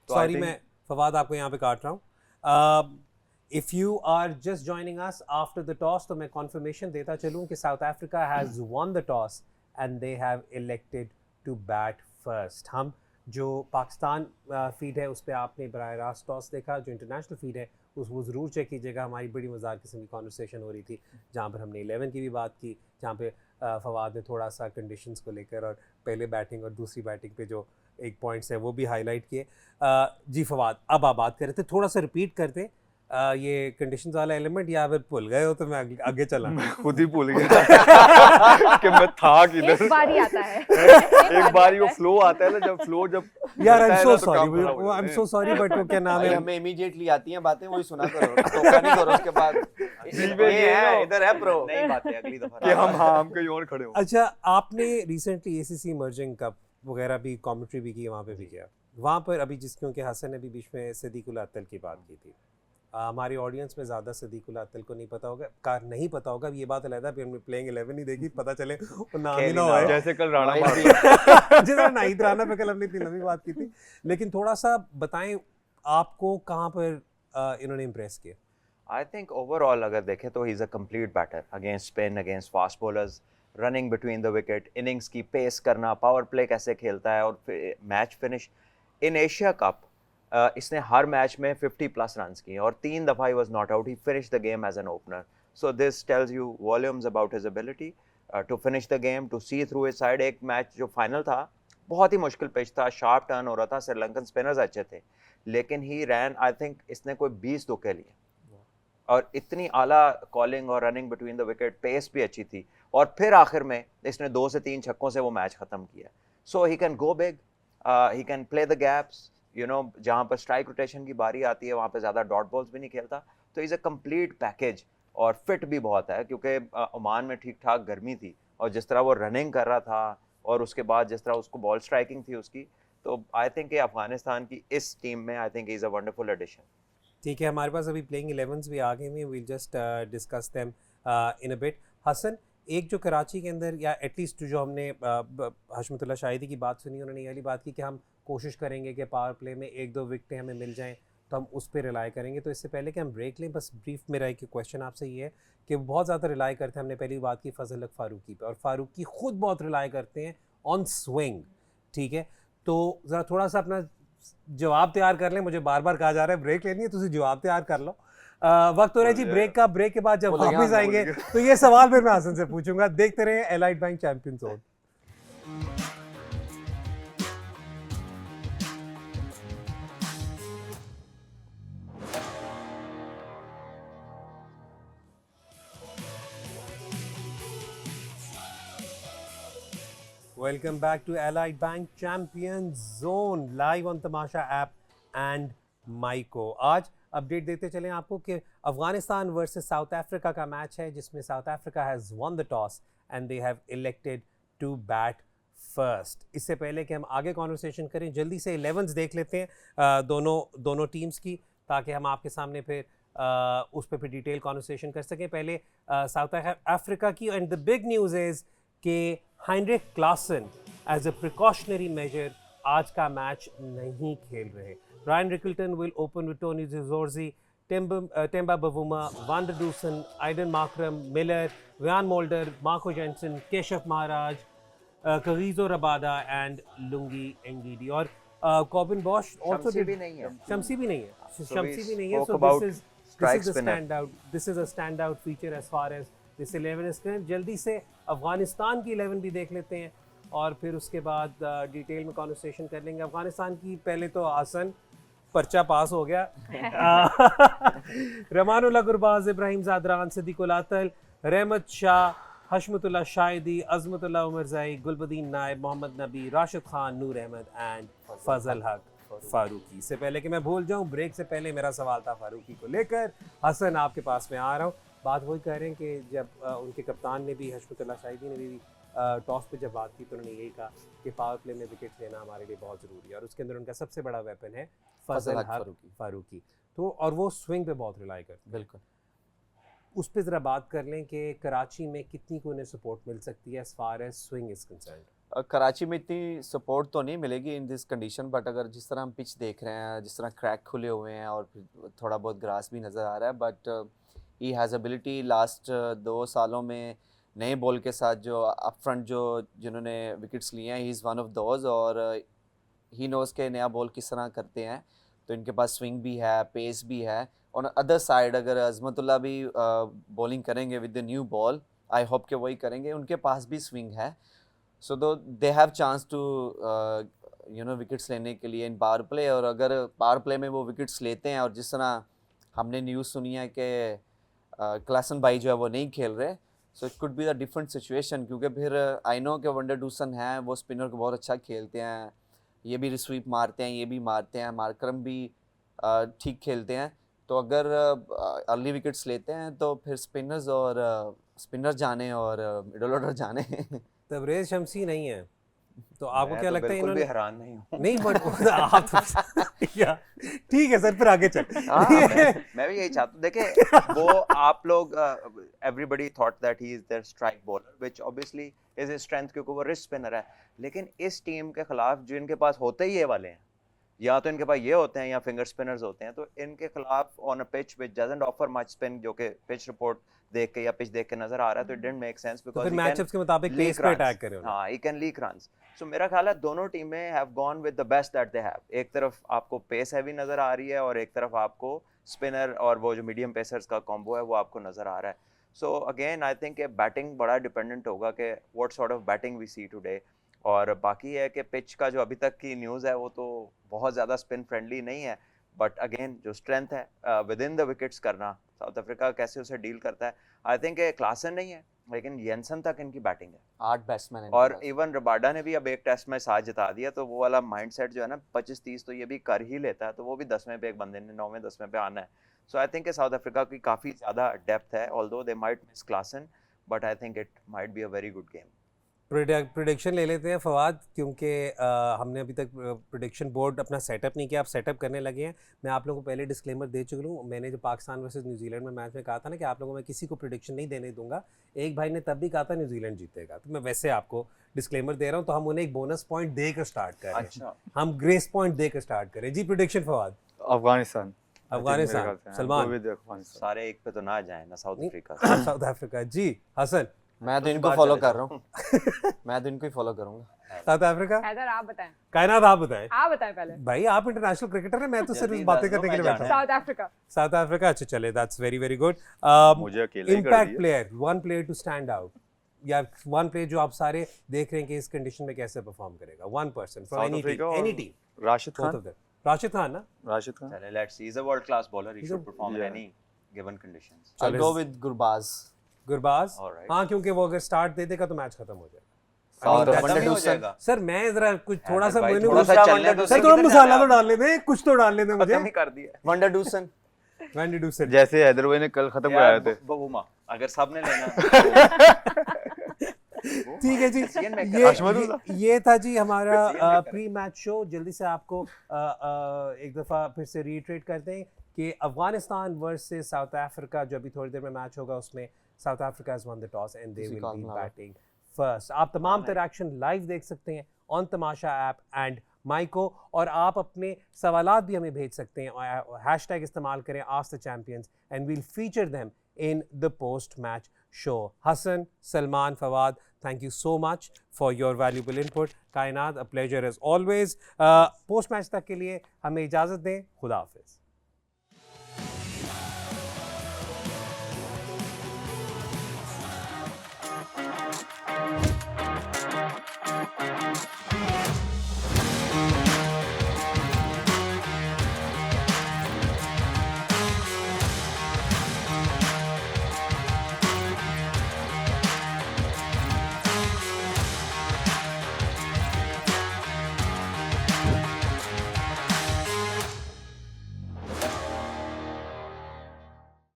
तो सॉरी मैं फवाद आपको यहाँ पे काट रहा हूँ। If you are just joining us after the toss, तो मैं कॉन्फर्मेशन देता चलूँ कि South Africa has won the toss and they have elected to bat first. हम जो पाकिस्तान फीड है उस पर आपने बराह रास्त टॉस देखा, जो इंटरनेशनल फीड है उस वो ज़रूर चेक कीजिएगा। हमारी बड़ी मज़ाक किस्म की कॉन्वर्सेशन हो रही थी जहाँ पर हमने 11 की भी बात की, जहाँ पे फवाद ने थोड़ा सा कंडीशंस को लेकर और पहले बैटिंग और दूसरी बैटिंग पे जो एक पॉइंट्स है वो भी हाईलाइट किए। जी फवाद, अब आप बात कर रहे थे, थोड़ा सा रिपीट करते ये कंडीशंस वाला एलिमेंट, या फिर भूल गए हो तो मैं आगे चला। मैं खुद ही भूल गया कि मैं था किधर। एक बार ही आता है एक बार ही वो फ्लो आता है ना, जब यार आई लगता एम है सो ना, तो काम सॉरी, खराब हो आई एम जाते सो हैं। सॉरी, बट वो क्या नाम भाई है, हमें इमीडिएटली आती हैं बातें, वही सुना करो, टोका नहीं करो उसके बाद। ये है, इधर है प्रो, नहीं बातें अगली दफा कि हम कहीं और खड़े हो। अच्छा आपने रिसेंटली एसीसी इमर्जिंग कप वगैरह भी कमेंट्री भी की, वहाँ पे भी किया, वहाँ पर अभी जिस क्योंकि हसन ने भी बीच में सिद्दीकुल अतल की बात की थी, हमारी ऑडियंस में ज़्यादा सिद्दीकुल अतल को नहीं पता होगा, नहीं पता होगा, ये बात अलग है, फिर हमने प्लेइंग 11 नहीं देखी, पता चले वो नाम ही ना हो। जैसे कल राणा जितना नाहिद राणा पे कल हमने इतनी लंबी बात की थी, लेकिन थोड़ा सा बताएं आपको कहाँ पर इन्होंने इम्प्रेस किया। आई थिंक ओवरऑल अगर देखें तो he is a complete batter against spin, against fast bowlers, running between the wicket, innings की पेस करना, पावर प्ले कैसे खेलता है, और match finish. In Asia Cup इसने हर मैच में 50+ रन्स किए और 3 दफ़ा he was not out, he finish the game as an opener. So this tells you volumes about his ability to finish the game, to see through his side. एक match जो final था बहुत ही मुश्किल pitch था, sharp turn हो रहा था, Sri Lankan spinners अच्छे थे, लेकिन ही रैन, आई थिंक इसने कोई 20 धोखे लिए और इतनी आला कॉलिंग और running between the wicket, pace भी अच्छी थी, और फिर आखिर में इसने 2 से 3 छक्कों से वो मैच ख़त्म किया। So he can go big, he can play the gaps, you know, जहाँ पर स्ट्राइक रोटेशन की बारी आती है वहाँ पे ज़्यादा डॉट बॉल्स भी नहीं खेलता, तो इज़ अ कंप्लीट पैकेज। और फिट भी बहुत है क्योंकि ओमान में ठीक ठाक गर्मी थी, और जिस तरह वो रनिंग कर रहा था और उसके बाद जिस तरह उसको बॉल स्ट्राइकिंग थी उसकी, तो आई थिंक कि अफगानिस्तान की इस टीम में I think is a wonderful addition. ठीक है, हमारे पास अभी प्लेइंग 11s भी आ गए हैं, we'll just discuss them in a bit. Hasan, एक जो कराची के अंदर, या एटलीस्ट जो हमने हशमतुल्ला शाहिदी की बात सुनी, उन्होंने ये वाली बात की कि हम कोशिश करेंगे कि पावर प्ले में 1-2 विकेटें हमें मिल जाएं तो हम उस पर रिलाई करेंगे। तो इससे पहले कि हम ब्रेक लें, बस ब्रीफ मेरा एक क्वेश्चन आपसे ये है कि बहुत ज़्यादा रिलाई करते हैं, हमने पहली बात की फजल हक फारूकी पे, और फारूकी ख़ुद बहुत रिलाई करते हैं ऑन स्विंग, ठीक है, तो ज़रा थोड़ा सा अपना जवाब तैयार कर लें। मुझे बार बार कहा जा रहा है ब्रेक लेनी है, तुझे जवाब तैयार कर लो। वक्त हो रहा है जी ब्रेक का। ब्रेक के बाद जब वापस आएंगे तो ये सवाल फिर मैं हसन से पूछूंगा। देखते रहे elite bank champion zone. Welcome back to Allied Bank Champion Zone live on Tamasha app and Myco। आज अपडेट देते चलें आपको कि अफगानिस्तान वर्सेस साउथ अफ्रीका का मैच है जिसमें South Africa has won the toss and they have elected to bat first. इससे पहले कि हम आगे कॉन्वर्सेशन करें, जल्दी से 11s देख लेते हैं दोनों टीम्स की, ताकि हम आपके सामने फिर उस पर फिर डिटेल कॉन्वर्सेशन कर सकें। पहले साउथ अफ्रीका की, and the big news is कि Heinrich Klaasen as a precautionary measure आज का मैच नहीं खेल रहे। Ryan Rickelton will open with Tony Zorzi, Temba Bavuma, Van der Dusen, Aiden Markram, Miller, Ryan Mulder, Marco Jensen, Keshav Maharaj, Karizo Rabada and Lungi Ngidi. और Corbin Bosch also Shamsi did. भी नहीं है। Shamsi भी नहीं है। So Shamsi we भी नहीं है। spoke So about this is strike the spinner. standout. This is a standout feature as far as this 11 is concerned. जल्दी से अफगानिस्तान की 11 भी देख लेते हैं और फिर उसके बाद डिटेल में कॉन्वर्सेशन कर लेंगे। अफगानिस्तान की पहले तो आसन पर्चा पास हो गया। रमानुल्लाह गुरबाज, इब्राहिम ज़ादरान, सिद्दीकुल आतल, रहमत शाह, हशमतुल्लाह शाहिदी, अज़मतुल्लाह उमरज़ाई, गुलबदीन नायब, मोहम्मद नबी, राशिद खान, नूर अहमद एंड फजल हक फारूकी। इससे पहले कि मैं भूल जाऊं, ब्रेक से पहले मेरा सवाल था फारूकी को लेकर। हसन, आपके पास में आ रहा हूँ। बात वही कह रहे हैं कि जब उनके कप्तान ने भी, हशमतुल्लाह शाहिदी ने भी टॉस पे जब बात की तो उन्होंने यही कहा कि पावर प्ले में विकेट लेना हमारे लिए बहुत ज़रूरी है और उसके अंदर उनका सबसे बड़ा वेपन है फजल हक फारूकी। तो और वो स्विंग पे बहुत रिलाई करते हैं। बिल्कुल। उस पर ज़रा बात कर लें कि कराची में कितनी को उन्हें सपोर्ट मिल सकती है as far as swing is concerned. Karachi में इतनी सपोर्ट तो नहीं मिलेगी इन दिस कंडीशन, बट अगर जिस तरह हम पिच देख रहे हैं, जिस तरह क्रैक खुले हुए हैं और फिर थोड़ा बहुत ग्रास भी नज़र आ रहा है, but he has ability. Last 2 सालों में नए बॉल के साथ जो अप फ्रंट जिन्होंने विकेट्स लिए हैं, he is one of those, और ही नोज़ के नया बॉल किस तरह करते हैं। तो इनके पास स्विंग भी है, पेस भी है। और अदर साइड अगर अज़मतुल्लाह भी बॉलिंग करेंगे with the new ball, I hope कि वही करेंगे, उनके पास भी स्विंग है। सो दो they have chance two wickets लेने के लिए इन पावर प्ले। और अगर पावर प्ले में वो विकेट्स लेते हैं, और जिस तरह हमने न्यूज़ सुनी है कि क्लासन भाई जो है वो नहीं खेल रहे, so it could be the different situation. क्योंकि फिर आई नो कि वंडर डूसन हैं, वो स्पिनर को बहुत अच्छा खेलते हैं, ये भी रिस्वीप मारते हैं, ये भी मारते हैं, मार्करम भी ठीक खेलते हैं। तो अगर अर्ली विकेट्स लेते हैं तो फिर स्पिनर जाने और मिडल ऑर्डर जाने। तबरेज़ शमसी नहीं है, तो आपको मैं क्या तो लगता है बिल्कुल भी इन्होंने? हैरान नहीं हूँ। नहीं बट आप या ठीक है सर, फिर आगे चल। हाँ, मैं भी यही चाहता हूँ। देखिए वो आप लोग everybody thought that he is their strike bowler which obviously is his strength, क्योंकि वो रिस्ट स्पिनर है। लेकिन इस टीम के खिलाफ जो इनके पास होते ही ये वाले हैं, या तो इनके पास ये होते हैं या फिंगर स्पिनर्स होते हैं, तो इनके खिलाफ on a pitch which doesn't offer much spin, जो कि पिच रिपोर्ट देख के या पिच देख के नजर आ रहा है, तो इट डिडंट मेक सेंस तो बिकॉज़ फिर मैचअप्स के मुताबिक पेस पे अटैक करें। हाँ, ही कैन लीक रन्स। सो मेरा ख्याल है दोनों टीमें have gone with the best that they have. एक तरफ आपको पेस हैवी नजर आ रही है और एक तरफ आपको स्पिनर और वो जो मीडियम पेसर्स का कॉम्बो है वो आपको नजर आ रहा है। So again I think batting बड़ा डिपेंडेंट होगा कि what sort of batting we see today. और बाकी है कि पिच का जो अभी तक की न्यूज़ है वो तो बहुत ज़्यादा स्पिन फ्रेंडली नहीं है, बट अगेन जो स्ट्रेंथ है विद इन द विकेट्स करना, साउथ अफ्रीका कैसे उसे डील करता है। आई थिंक क्लासन नहीं है, लेकिन येंसन तक इनकी बैटिंग है। 8 बैट्समैन हैं और इवन रबाडा ने भी अब एक टेस्ट में साथ जिता दिया, तो वो वाला माइंडसेट जो है ना 25-30 तो ये भी कर ही लेता है, तो वो भी 10वें पे एक बंदे ने 9वें 10वें पे आना है। So I think south Africa की काफ़ी ज़्यादा डेप्थ है, although they might miss Klaasen, but I think it might be a very good game. Prediction ले लेते हैं फवाद, क्योंकि हमने अभी तक प्रेडिक्शन बोर्ड अपना सेटअप नहीं किया, आप सेटअप करने लगे हैं। मैं आप लोगों को पहले डिस्क्लेमर दे चुका हूँ। मैंने जो पाकिस्तान वर्सेस न्यूजीलैंड में मैच में कहा था ना कि आप लोगों में किसी को प्रेडिक्शन नहीं देने दूंगा। एक भाई ने तब भी कहा था न्यूजीलैंड जीतेगा, तो मैं वैसे आपको डिस्क्लेमर दे रहा हूँ। तो हम उन्हें एक बोनस पॉइंट देकर स्टार्ट करें। अच्छा, हम ग्रेस पॉइंट देकर स्टार्ट करें। जी प्रेडिक्शन फवाद। अफगानिस्तान अफगानिस्तान, सलमान सारे एक पे तो ना जाए ना साउथ अफ्रीका। South Africa. जी हसन। मैं तो इनको फॉलो कर रहा हूँ। मैं तो इनको ही फॉलो करूँगा। South Africa. हैदर आप बताएं। कायनात आप बताएं। आप बताएं पहले। भाई आप इंटरनेशनल क्रिकेटर हैं, मैं तो सिर्फ जल्दी बातें दस दो, करने के लिए मैं बैठा हूं। South Africa. साउथ अफ्रीका, अच्छा चले, दैट्स वेरी वेरी गुड। मुझे अकेले ही कर इम्पैक्ट दिया। Player, one player to stand out, or one player जो आप सारे देख रहे हैं कि इस कंडीशन में कैसे परफॉर्म करेगा। One person from South any Africa team, और any team. Rashid both Khan. Of them. Rashid Khan ना? राशिद खान। चले, let's see, he is a world class bowler, he He's should a- perform in yeah. Any given conditions. I'll चलो, go with Gurbaz. Gurbaz. Alright. हाँ, क्योंकि वो अगर start दे देगा तो मैच खत्म हो जाएगा। और that's- वनडे खत्म ही हो डूसन। जाएगा। सर मैं जरा कुछ थोड़ा सा भाई, मैंने थोड़ा सा दूसरा चलने वनडे- दो, सर सर, थोड़ा किधर मसाला जा तो रहे हो? डालने दें, कुछ तो डालने दें मुझे। खत्म ही कर दिया। One day Dussen. One day Dussen. जैसे हैदर भाई ने कल खत्म कराए थे। बबूमा, अगर सबने लेना ठीक है जी, ये था जी हमारा प्री मैच शो। जल्दी से आपको एक दफ़ा फिर से रीट्रेट करते हैं कि अफगानिस्तान वर्सेस साउथ अफ्रीका जो अभी थोड़ी देर में मैच होगा, उसमें South Africa has won the toss and they will be batting first. आप तमाम इंटरैक्शन लाइव देख सकते हैं on Tamasha app and Myco, और आप अपने सवालात भी हमें भेज सकते हैं। हैशटैग इस्तेमाल करें ask the champions and we'll feature them in the post-match show. Hassan, Salman, Fawad, thank you so much for your valuable input. कायनात, a pleasure as always. Post-match तक के लिए हमें इजाज़त दें। खुदा हाफिज़।